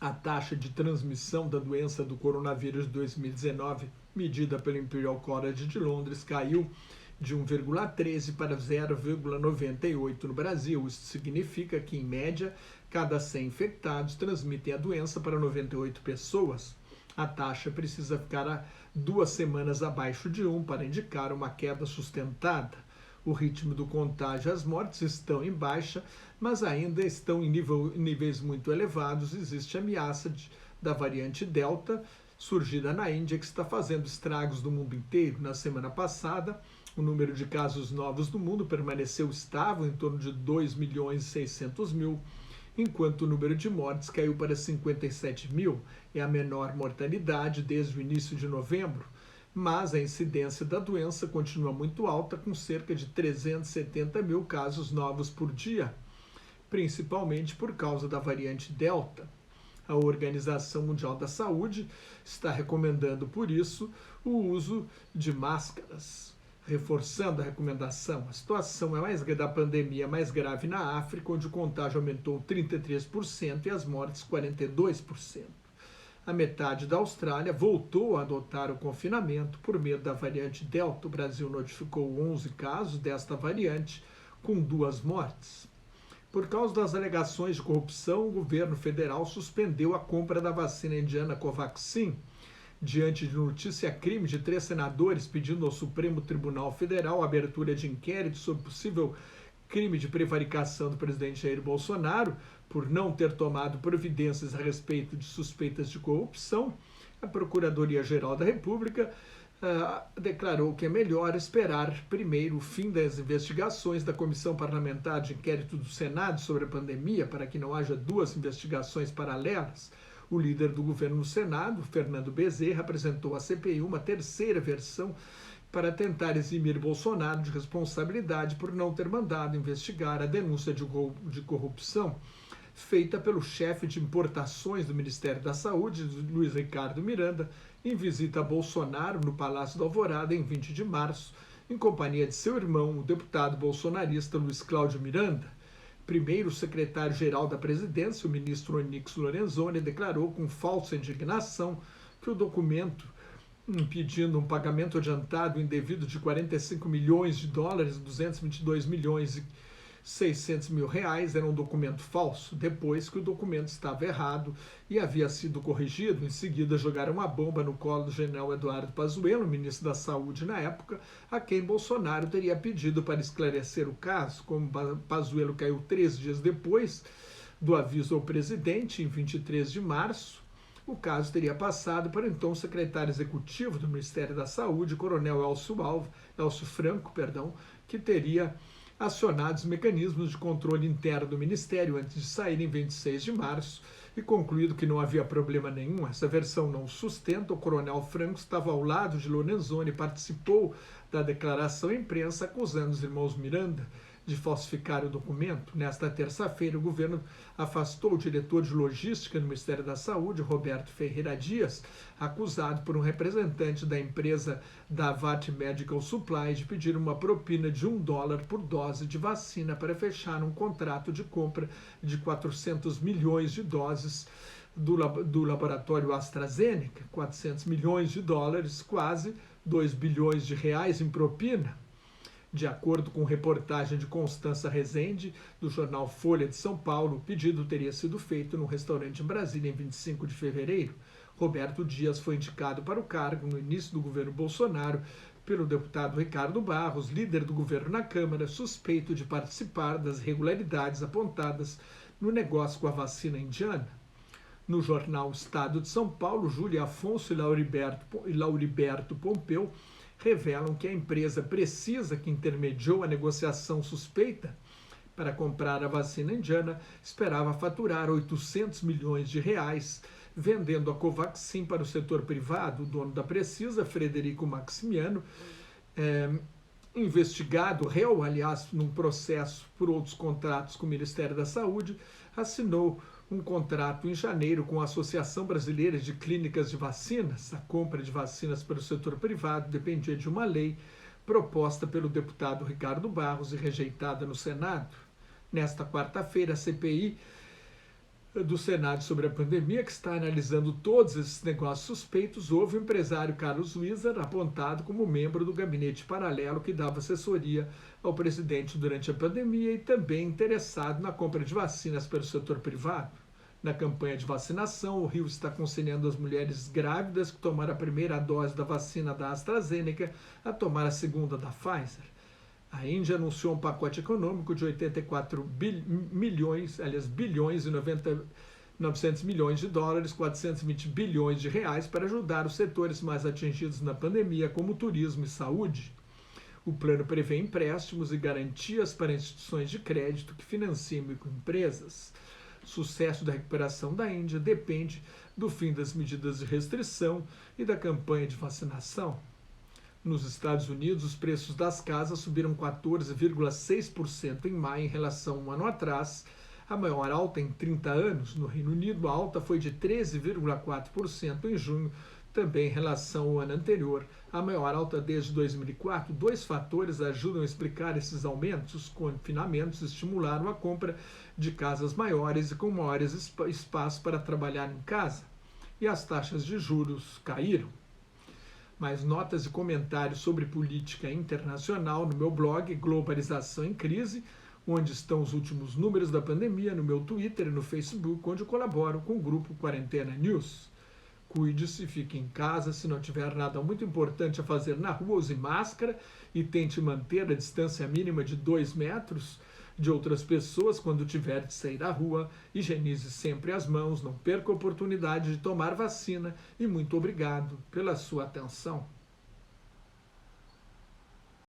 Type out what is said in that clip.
A taxa de transmissão da doença do coronavírus de 2019, medida pelo Imperial College de Londres, caiu de 1,13 para 0,98 no Brasil. Isso significa que, em média, cada 100 infectados transmitem a doença para 98 pessoas. A taxa precisa ficar 2 semanas abaixo de 1 para indicar uma queda sustentada. O ritmo do contágio e as mortes estão em baixa, mas ainda estão em níveis muito elevados. Existe a ameaça da variante Delta, surgida na Índia, que está fazendo estragos no mundo inteiro. Na semana passada, o número de casos novos no mundo permaneceu estável, em torno de 2.600.000, enquanto o número de mortes caiu para 57 mil. É a menor mortalidade desde o início de novembro. Mas a incidência da doença continua muito alta, com cerca de 370 mil casos novos por dia, principalmente por causa da variante Delta. A Organização Mundial da Saúde está recomendando, por isso, o uso de máscaras. Reforçando a recomendação, a situação da pandemia é mais grave na África, onde o contágio aumentou 33% e as mortes 42%. A metade da Austrália voltou a adotar o confinamento por medo da variante Delta. O Brasil notificou 11 casos desta variante, com 2 mortes. Por causa das alegações de corrupção, o governo federal suspendeu a compra da vacina indiana Covaxin. Diante de notícia-crime de 3 senadores pedindo ao Supremo Tribunal Federal a abertura de inquérito sobre possível crime de prevaricação do presidente Jair Bolsonaro, por não ter tomado providências a respeito de suspeitas de corrupção, a Procuradoria-Geral da República declarou que é melhor esperar primeiro o fim das investigações da Comissão Parlamentar de Inquérito do Senado sobre a pandemia, para que não haja 2 investigações paralelas. O líder do governo no Senado, Fernando Bezerra, apresentou à CPI uma terceira versão para tentar eximir Bolsonaro de responsabilidade por não ter mandado investigar a denúncia de corrupção feita pelo chefe de importações do Ministério da Saúde, Luiz Ricardo Miranda, em visita a Bolsonaro no Palácio da Alvorada em 20 de março, em companhia de seu irmão, o deputado bolsonarista Luiz Cláudio Miranda. Primeiro, o secretário-geral da presidência, o ministro Onyx Lorenzoni, declarou com falsa indignação que o documento impedindo um pagamento adiantado indevido de 45 milhões de dólares, 222 milhões e 600 mil reais, era um documento falso, depois que o documento estava errado e havia sido corrigido. Em seguida, jogaram uma bomba no colo do general Eduardo Pazuello, ministro da Saúde na época, a quem Bolsonaro teria pedido para esclarecer o caso. Como Pazuello caiu 3 dias depois do aviso ao presidente, em 23 de março, o caso teria passado para então o secretário executivo do Ministério da Saúde, coronel Elcio Franco, que teria acionado os mecanismos de controle interno do Ministério antes de sair em 26 de março e concluído que não havia problema nenhum. Essa versão não sustenta. O coronel Franco estava ao lado de Lorenzoni e participou da declaração à imprensa acusando os irmãos Miranda de falsificar o documento. Nesta terça-feira, o governo afastou o diretor de logística do Ministério da Saúde, Roberto Ferreira Dias, acusado por um representante da empresa Davat Medical Supply de pedir uma propina de $1 por dose de vacina para fechar um contrato de compra de 400 milhões de doses do laboratório AstraZeneca, 400 milhões de dólares, quase 2 bilhões de reais em propina. De acordo com reportagem de Constança Rezende, do jornal Folha de São Paulo, o pedido teria sido feito num restaurante em Brasília em 25 de fevereiro. Roberto Dias foi indicado para o cargo no início do governo Bolsonaro pelo deputado Ricardo Barros, líder do governo na Câmara, suspeito de participar das irregularidades apontadas no negócio com a vacina indiana. No jornal Estado de São Paulo, Júlia Afonso e Lauriberto Pompeu revelam que a empresa Precisa, que intermediou a negociação suspeita para comprar a vacina indiana, esperava faturar 800 milhões de reais vendendo a Covaxin para o setor privado. O dono da Precisa, Frederico Maximiano, investigado, réu, aliás, num processo por outros contratos com o Ministério da Saúde, assinou um contrato em janeiro com a Associação Brasileira de Clínicas de Vacinas. A compra de vacinas para o setor privado dependia de uma lei proposta pelo deputado Ricardo Barros e rejeitada no Senado. Nesta quarta-feira, a CPI do Senado sobre a pandemia, que está analisando todos esses negócios suspeitos, houve o empresário Carlos Wieser apontado como membro do gabinete paralelo que dava assessoria ao presidente durante a pandemia e também interessado na compra de vacinas pelo setor privado. Na campanha de vacinação, o Rio está aconselhando as mulheres grávidas que tomaram a primeira dose da vacina da AstraZeneca a tomar a segunda da Pfizer. A Índia anunciou um pacote econômico de 84 bilhões e 900 milhões de dólares, 420 bilhões de reais para ajudar os setores mais atingidos na pandemia, como turismo e saúde. O plano prevê empréstimos e garantias para instituições de crédito que financiam microempresas. O sucesso da recuperação da Índia depende do fim das medidas de restrição e da campanha de vacinação. Nos Estados Unidos, os preços das casas subiram 14,6% em maio em relação a um ano atrás, a maior alta em 30 anos. No Reino Unido, a alta foi de 13,4% em junho, também em relação ao ano anterior, a maior alta desde 2004. Dois fatores ajudam a explicar esses aumentos. Os confinamentos estimularam a compra de casas maiores e com maiores espaços para trabalhar em casa, e as taxas de juros caíram. Mais notas e comentários sobre política internacional no meu blog Globalização em Crise, onde estão os últimos números da pandemia, no meu Twitter e no Facebook, onde eu colaboro com o grupo Quarentena News. Cuide-se, fique em casa, se não tiver nada muito importante a fazer na rua, use máscara e tente manter a distância mínima de 2 metros de outras pessoas quando tiver de sair à rua. Higienize sempre as mãos, não perca a oportunidade de tomar vacina e muito obrigado pela sua atenção.